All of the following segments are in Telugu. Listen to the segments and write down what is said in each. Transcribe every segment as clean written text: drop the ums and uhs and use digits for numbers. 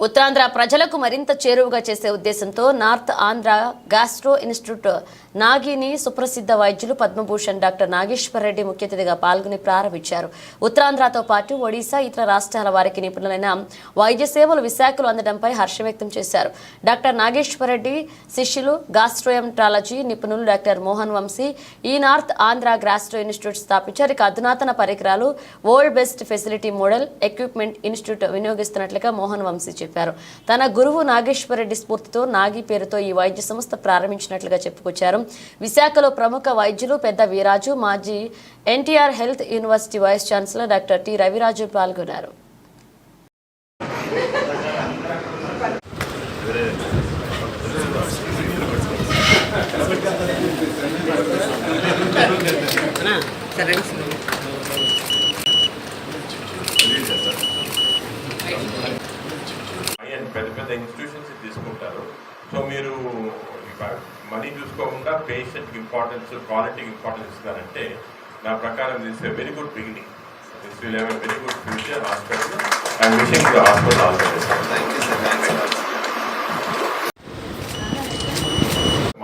ఉత్తరాంధ్ర ప్రజలకు మరింత చేరువగా చేసే ఉద్దేశంతో నార్త్ ఆంధ్ర గ్యాస్ట్రో ఇన్స్టిట్యూట్ నాగిని సుప్రసిద్ధ వైద్యులు పద్మభూషణ్ డాక్టర్ నాగేశ్వర్ రెడ్డి ముఖ్య అతిథిగా పాల్గొని ప్రారంభించారు. ఉత్తరాంధ్రతో పాటు ఒడిశా ఇతర రాష్ట్రాల వారికి నిపుణులైన వైద్య సేవలు విశాఖలో అందడంపై హర్షం వ్యక్తం చేశారు. డాక్టర్ నాగేశ్వర్ రెడ్డి శిష్యులు గాస్ట్రోఎంట్రాలజీ నిపుణులు డాక్టర్ మోహన్ వంశీ ఈ నార్త్ ఆంధ్ర గ్యాస్ట్రో ఇన్స్టిట్యూట్ స్థాపించారు. అధునాతన పరికరాలు world best facility model equipment institute వినియోగిస్తున్నట్లుగా మోహన్ వంశీ చెప్పారు. తన గురువు నాగేశ్వర్ రెడ్డి స్ఫూర్తితో నాగి పేరుతో ఈ వైద్య సంస్థ ప్రారంభించినట్లుగా చెప్పుకొచ్చారు. విశాఖలో ప్రముఖ వైద్యులు పెద్ద వీరాజు, మాజీ NTR health university vice chancellor doctor T Raviraju పాల్గొన్నారు. పెద్ద పెద్ద ఇన్స్టిట్యూషన్స్ తీసుకుంటారు. సో మీరు మనీ చూసుకోకుండా పేషెంట్కి ఇంపార్టెన్స్, క్వాలిటీకి ఇంపార్టెన్స్ ఇస్తారంటే నా ప్రకారం this a very good beginning. This will have a very good future hospital. And wishing the hospital all the best.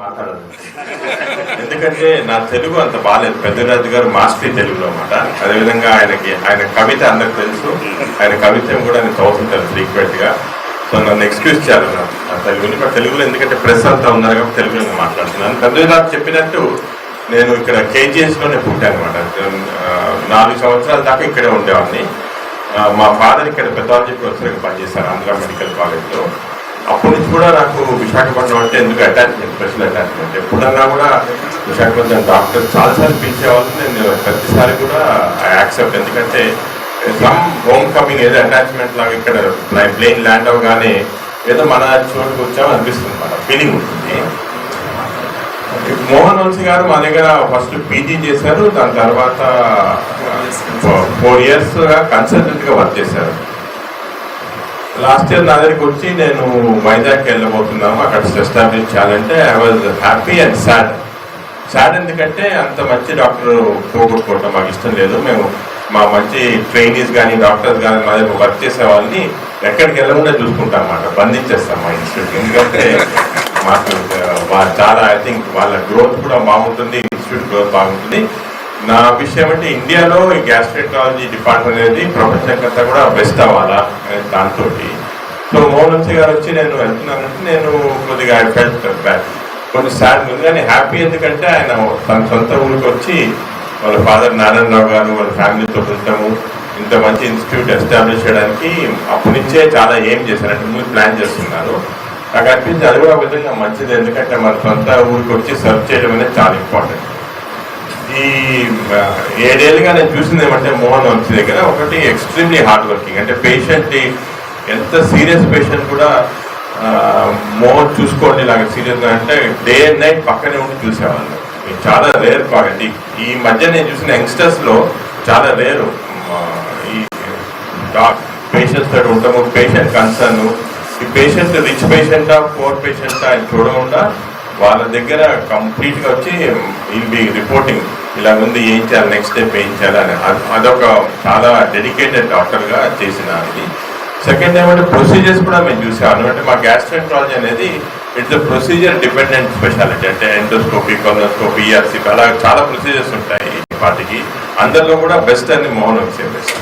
మాట్లాడాలి ఎందుకంటే నా తెలుగు అంత బాగాలేదు. పెద్దరాజు గారు మాస్టరీ తెలుగులో అన్నమాట. అదేవిధంగా ఆయన కవిత అందరికి తెలుసు. ఆయన కవిత్వం కూడా నేను చదువుతుంటాను ఫ్రీక్వెంట్గా. సో నన్ను ఎక్స్క్యూజ్ చేయాలి నా తెలుగుని. బట్ తెలుగులో ఎందుకంటే ప్రెస్ అంతా ఉన్నారు కాబట్టి తెలుగులో మాట్లాడుతున్నాను. పెద్దరాజు చెప్పినట్టు నేను ఇక్కడ కేజీఎస్లోనే పుట్టాను అనమాట. 4 సంవత్సరాల దాకా ఇక్కడే ఉండేవాడిని. మా ఫాదర్ ఇక్కడ పెథాలజీ ప్రొఫెసర్గా పనిచేశారు ఆంధ్ర మెడికల్ కాలేజ్లో. అప్పటి నుంచి కూడా నాకు విశాఖపట్నం అంటే ఎందుకు అటాచ్మెంట్, స్పెషల్ అటాచ్మెంట్. ఎప్పుడన్నా కూడా విశాఖపట్నం డాక్టర్ చాలాసార్లు పిలిచేవాళ్ళు. నేను ప్రతిసారి కూడా ఐ యాక్సెప్ట్. ఎందుకంటే సమ్ హోమ్ కమింగ్ ఏదో అటాచ్మెంట్ లాగా ఇక్కడ ప్లేన్ ల్యాండ్ అవగానే ఏదో మన చోటుకు వచ్చామని అనిపిస్తుంది, మన ఫీలింగ్ ఉంటుంది. మోహన్ వంశీ గారు మా దగ్గర ఫస్ట్ పీజీ చేశారు. దాని తర్వాత 4 years కన్సల్టెంట్గా వర్క్ చేశారు. లాస్ట్ ఇయర్ నా దగ్గరికి వచ్చి నేను వైజాగ్కి వెళ్ళబోతున్నాము, అక్కడ ఎస్టాబ్లిష్ చేయాలంటే I was happy and sad. ఎందుకంటే అంత మంచి డాక్టర్ పోగొట్టుకోవటం మాకు ఇష్టం లేదు. మేము మా మంచి ట్రైనీస్ కానీ డాక్టర్స్ కానీ మా దగ్గర వర్క్ చేసే వాళ్ళని ఎక్కడికి వెళ్ళకుండా చూసుకుంటాం అన్నమాట, బంధించేస్తాం మా ఇన్స్టిట్యూట్. ఎందుకంటే మాకు చాలా ఐ థింక్ వాళ్ళ గ్రోత్ కూడా బాగుంటుంది, ఇన్స్టిట్యూట్ గ్రోత్ బాగుంటుంది. నా విషయం అంటే ఇండియాలో ఈ గ్యాస్ట్రోఎంట్రాలజీ డిపార్ట్మెంట్ అనేది ప్రపంచంకంతా కూడా బెస్ట్ అవ్వాలా దాంతో. సో మోహన్ వంశీ గారు వచ్చి నేను వెళ్తున్నానంటే నేను కొద్దిగా ఐ ఫెల్ట్ బ్యాడ్, కొంచెం సాడ్ ఉంది. కానీ హ్యాపీ ఎందుకంటే ఆయన తన సొంత ఊరికి వచ్చి వాళ్ళ ఫాదర్ నారాయణరావు గారు వాళ్ళ ఫ్యామిలీతో ఉంటాము, ఇంత మంచి ఇన్స్టిట్యూట్ ఎస్టాబ్లిష్ చేయడానికి అప్పటి నుంచే చాలా ఏం చేశారంటే ముందు ప్లాన్ చేస్తున్నారు. నాకు అనిపించింది అది కూడా ఒక విధంగా మంచిది. ఎందుకంటే మన సొంత ఊరికి వచ్చి సర్వ్ చేయడం అనేది చాలా ఇంపార్టెంట్. ఈ 7 ఏళ్ళుగా నేను చూసింది ఏమంటే మోహన్ వంశీ దగ్గర ఒకటి ఎక్స్ట్రీమ్లీ హార్డ్ వర్కింగ్. అంటే పేషెంట్ ఎంత సీరియస్ పేషెంట్ కూడా మోహన్ చూసుకోండి ఇలాగ సీరియస్గా అంటే డే అండ్ నైట్ పక్కనే ఉండి చూసేవాళ్ళు. చాలా రేర్ క్వాలిటీ. ఈ మధ్య నేను చూసిన యంగ్స్టర్స్లో చాలా రేరు ఈ పేషెంట్స్ తోటి ఉంటాము. పేషెంట్ కన్సర్న్, ఈ పేషెంట్ రిచ్ పేషెంటా పూర్ పేషెంటా అని చూడకుండా వాళ్ళ దగ్గర కంప్లీట్గా వచ్చి విల్ బి రిపోర్టింగ్ ఇలా ఉంది, ఏం చేయాలి, నెక్స్ట్ స్టెప్ ఏం చేయాలని. అదొక చాలా డెడికేటెడ్ డాక్టర్గా చేసిన ఇది. సెకండ్ ఏమంటే ప్రొసీజర్స్ కూడా మేము చూసాము. అంటే మా గ్యాస్ట్రోఎంట్రాలజీ అనేది it's a procedure dependent speciality. అంటే ఎండోస్కోపీ, కొలోనోస్కోపీ, ERC అలా చాలా ప్రొసీజర్స్ ఉంటాయి వాటికి. అందరిలో కూడా బెస్ట్ అని మోహన్ వంశీ బెస్ట్.